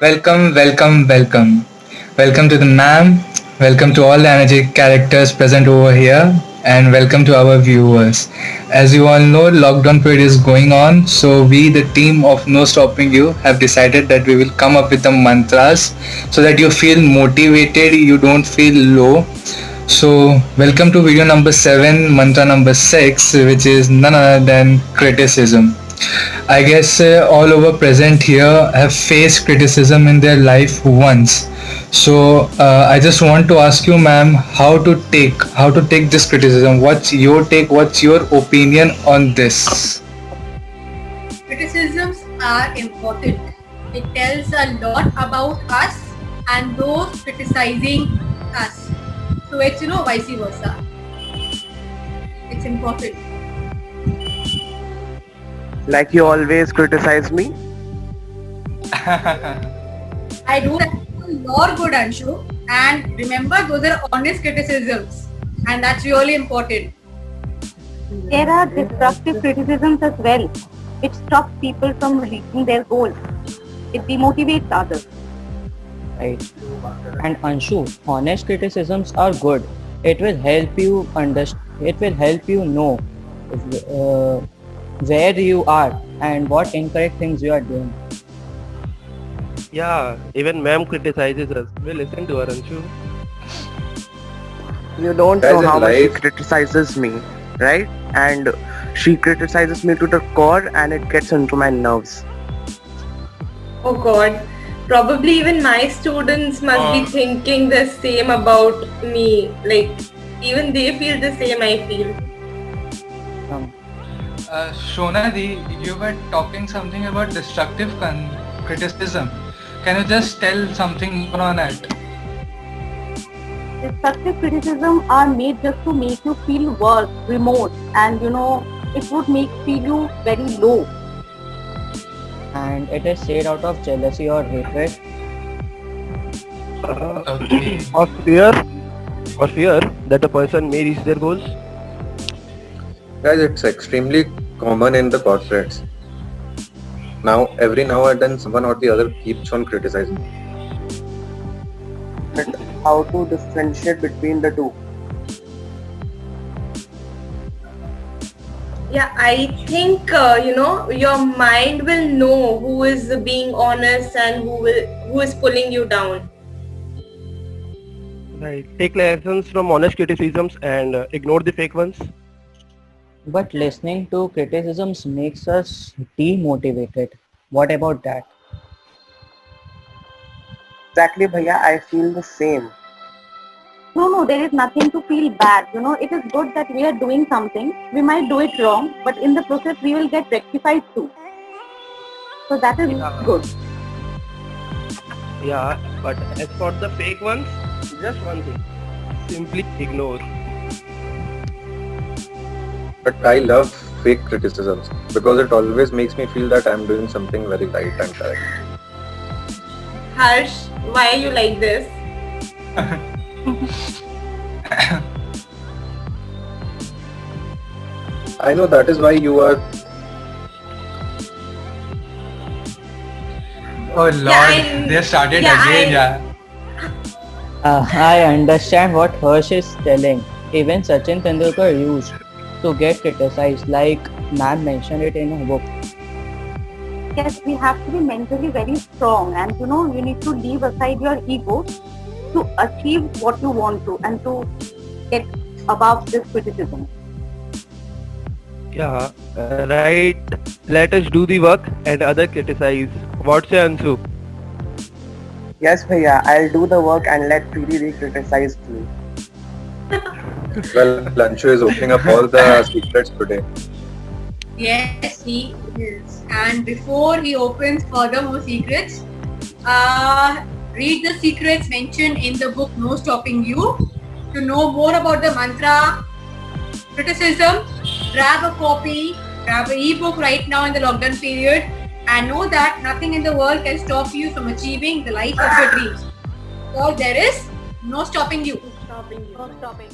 Welcome, welcome, welcome. Welcome to the ma'am. Welcome to all the energetic characters present over here. And welcome to our viewers. As you all know, lockdown period is going on. So we, the team of No Stopping You, have decided that we will come up with the mantras so that you feel motivated, you don't feel low. So welcome to video number 7, mantra number 6, which is none other than criticism. I guess all over present here have faced criticism in their life once. So I just want to ask you, ma'am, how to take this criticism. What's your take? What's your opinion on this? Criticisms are important. It tells a lot about us and those criticizing us. So it's vice versa. It's important. Like you always criticize me. I do that for your good, Anshu. And remember, those are honest criticisms, and that's really important. There are destructive criticisms as well. It stops people from reaching their goals. It demotivates others. Right. And Anshu, honest criticisms are good. It will help you understand. It will help you know uh, where you are and what incorrect things you are doing. Yeah, even ma'am criticizes us. We listen to her, Anshu. You don't Guys, know in how much she life- criticizes me, right? And she criticizes me to the core and it gets into my nerves. Oh God, probably even my students must be thinking the same about me. Like, even they feel the same I feel. Um, Shonadi, you were talking something about destructive criticism. Can you just tell something more on it? Destructive criticism are made just to make you feel worse, remote, and it would feel you very low. and it is said out of jealousy or hatred. Okay. Or fear that a person may reach their goals. Guys, it's extremely common in the corporates. Every now and then, someone or the other keeps on criticizing. But how to differentiate between the two? Yeah, I think your mind will know who is being honest and who is pulling you down. Right. Take lessons from honest criticisms and ignore the fake ones. But listening to criticisms makes us demotivated. What about that? Exactly, Bhaiya, I feel the same. No, there is nothing to feel bad. It is good that we are doing something. We might do it wrong, but in the process we will get rectified too. So that is good. Yeah, but as for the fake ones, just one thing. Simply ignore. But I love fake criticisms because it always makes me feel that I'm doing something very right and correct. Harsh, why are you like this? I know that is why you are. Oh Lord, I- they started yeah, again, I- yeah. I understand what Harsh is telling. Even Sachin Tendulkar used to get criticized, like ma'am mentioned it in her book. Yes, we have to be mentally very strong, and you need to leave aside your ego to achieve what you want to and to get above this criticism. Yeah, right. Let us do the work and other criticize. What's your answer? Yes, Bhaiya, I'll do the work and let Preeti criticize me. Well, Lanshu is opening up all the secrets today. Yes, he is. And before he opens further more secrets, read the secrets mentioned in the book No Stopping You. To know more about the mantra criticism, grab a copy, grab an ebook right now in the lockdown period, and know that nothing in the world can stop you from achieving the life of your dreams. Because there is no stopping you. No stopping.